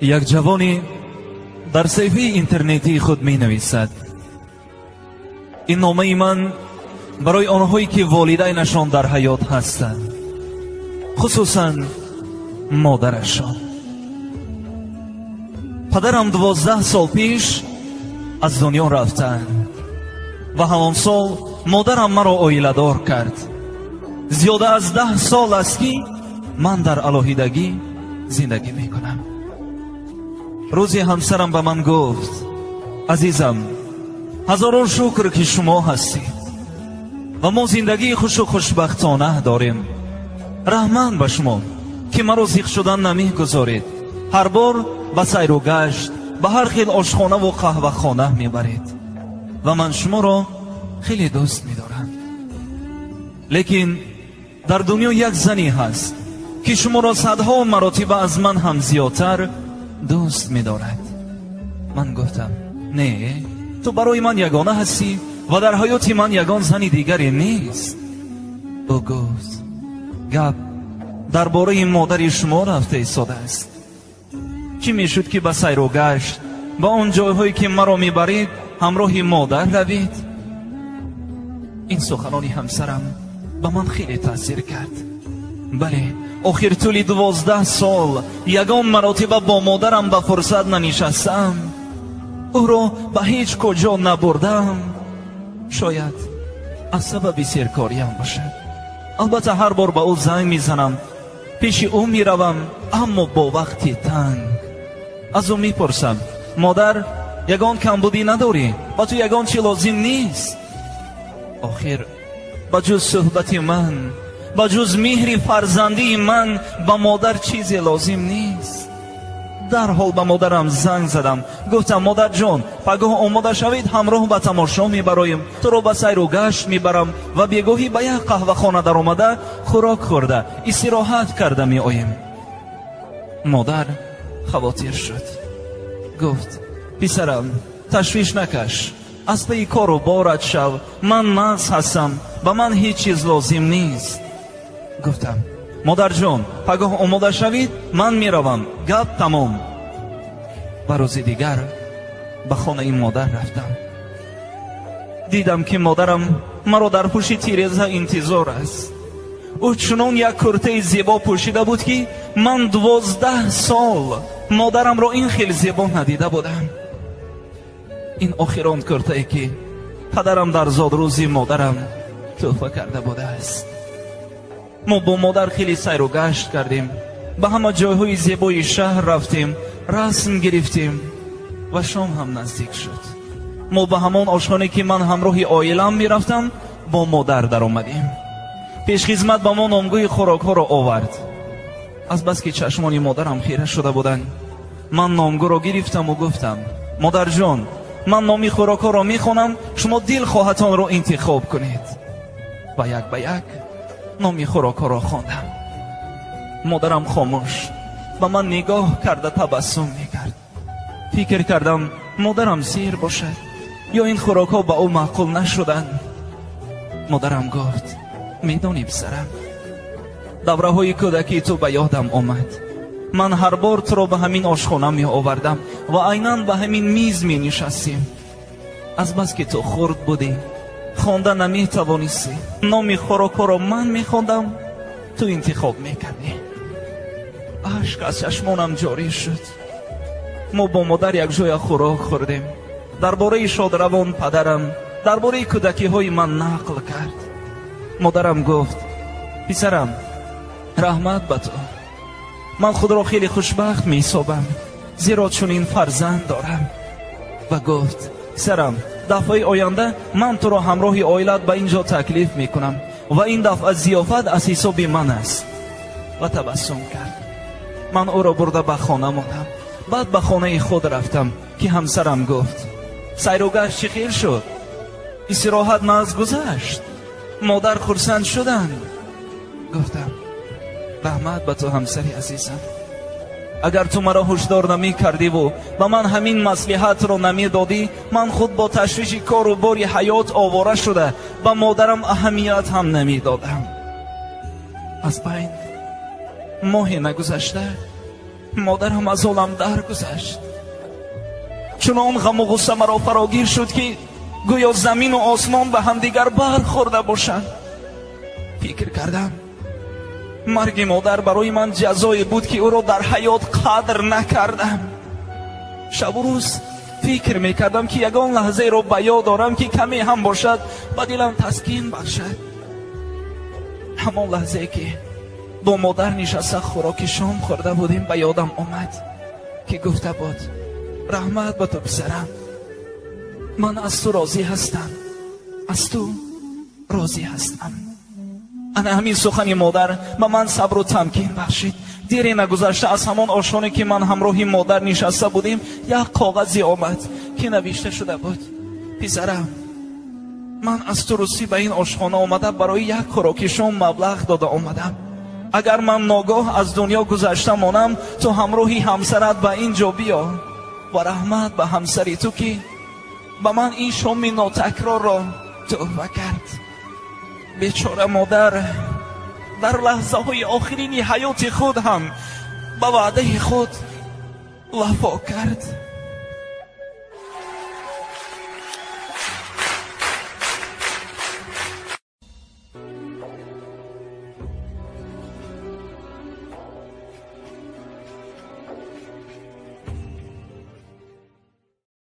یک جوانی در صفحه اینترنتی خود می نویسد: این نامه من برای آنهایی که والدینشان در حیات هستند، خصوصا مادرشان. پدرم 12 سال پیش از دنیا رفتند و همان سال مادرم مرا عائله‌دار کرد. زیاده از 10 سال است که من در علاهیدگی زندگی می کنم. روزی همسرم به من گفت: عزیزم، هزاران شکر که شما هستید و ما زندگی خوش و خوشبختانه داریم. رحمان به شما که مرا زیغ شدن نمی گذارید. هر بار به سیر و گشت به هر خیل آشخانه و قهوه خانه می برید و من شما را خیلی دوست می دارم. لیکن در دنیا یک زنی هست که شما را صدها مراتب از من هم زیادتر دوست می دارد. من گفتم: نه، تو برای من یگانه هستی و در حیات من یگان زنی دیگری نیست. او گفت: گپ درباره مادر شما رفته ایستاده است. چی می شد که به سیر و گشت با آن جایهایی که مرا می برید همراه مادر روید؟ این سخنانی همسرم به من خیلی تاثیر کرد. بله، آخر طول 12 سال یگان مراتب با مادرم به فرصت ننشستم، او را به هیچ کجا نبردم. شاید از سبب سرکاریم باشد. البته هر بار به او زنگ میزنم، پیش او میروم، اما با وقتی تنگ. از او میپرسم: مادر، یگان کمبودی نداری؟ با تو یگان چی لازم نیست؟ آخر بجز صحبت من، بجز مهر فرزندی من به مادر چیزی لازم نیست. در حال به مادرم زنگ زدم، گفتم: مادر جان، پگاه آماده شوید، همراه به تماشا میبرایم، تو رو به سیر و گشت میبرم و بیگاهی به یک قهوه خانه در آمده خوراک خورده استراحت کرده می آییم. مادر خواطر شد، گفت: پسرم، تشویش نکش، از پی کار و بارت شو، من ناز هستم، به من هیچ چیز لازم نیست. گفتم: مادر جان، پگاه آماده شوید، من میروم، گپ تمام. و روز دیگر به خانه این مادر رفتم. دیدم که مادرم مرا در پشت تیرزه انتظار است. او چنان یک کرته زیبا پوشیده بود که من 12 سال مادرم را این خیلی زیبا ندیده بودم. این آخران کرته ای که پدرم در زادروزی مادرم تحفه کرده بوده است. ما با مادر خیلی سیر و گشت کردیم، به همه جایهای زیبای شهر رفتیم، رسم گرفتیم و شام هم نزدیک شد. ما به همان آشخانه که من همراه عائله‌ام میرفتم با مادر در آمدیم. پیش خدمت به ما نامگوی خوراک ها را آورد. از بس که چشمان مادرم خیره شده بودند، من نامگو را گرفتم و گفتم: مادر جان، من نامی خوراک ها را میخوانم، شما دل خواهتان را انتخاب کنید. و یک به یک نامی خوراک ها را خواندم. مادرم خاموش به من نگاه کرده تبسم میکرد. فکر کردم مادرم سیر باشد یا این خوراک ها به او معقول نشدند. مادرم گفت: میدانی پسرم، دوره های کودکی تو به یادم آمد. من هر بار تو را به همین آشخانه می آوردم و عیناً به همین میز می نشستیم. از بس که تو خرد بودی، خوانده نمی توانستی، نام خوراک ها را من می خواندم، تو انتخاب می کردی. اشک از چشمانم جاری شد. ما با مادر یک جای خوراک خوردیم. درباره شادروان پدرم درباره کودکی های من نقل کرد. مادرم گفت: پسرم، رحمت به تو، من خود را خیلی خوشبخت می حسابم زیرا چنین فرزند دارم. و گفت: پسرم، دفعه آینده من تو را همراه عائلت به اینجا تکلیف می کنم و این دفعه ضیافت از حساب من است. و تبسم کرد. من او را برده به خانه ماندم. بعد به خانه خود رفتم که همسرم گفت: سیر و گشت چه خیر شد؟ استراحت ناز گذشت؟ مادر خرسند شدند؟ گفتم: رحمت به تو همسری عزیزم، اگر تو مرا هشدار نمی کردی و به من همین مصلحت را نمی دادی، من خود با تشویش کار و باری حیات آواره شده به مادرم اهمیت هم نمی دادم. از بین ماهی نگذشته مادرم از عالم درگذشت. چنان غم و غصه مرا فراگیر شد که گویا زمین و آسمان به هم دیگر برخورده باشند. فکر کردم مرگ مادر برای من جزایی بود که او را در حیات قدر نکردم. شب و روز فکر میکردم که یگان لحظه را به یاد دارم که کمی هم باشد به دلم تسکین بخشد. همان لحظه که با مادر نشسته خوراک شام خورده بودیم به یادم آمد که گفته بود رحمت به تو پسرم، من از تو راضی هستم، از تو راضی هستم. انا همین سخن مادر به من صبر و تمکین بخشید. دیری نگذشته از همان آشانه که من همراهی مادر نشسته بودیم یک کاغذی آمد که نوشته شده بود پسرم، من از تو روسی به این آشخانه آمده برای یک خوراک شام مبلغ داده آمدم. اگر من ناگاه از دنیا گذشته مانم تو همراهی همسرت به اینجا بیا و رحمت به همسری تو که به من این شام ناتکرار را تحفه کرد. بیچاره مادر در لحظه های آخرین حیات خود هم به وعده خود وفا کرد.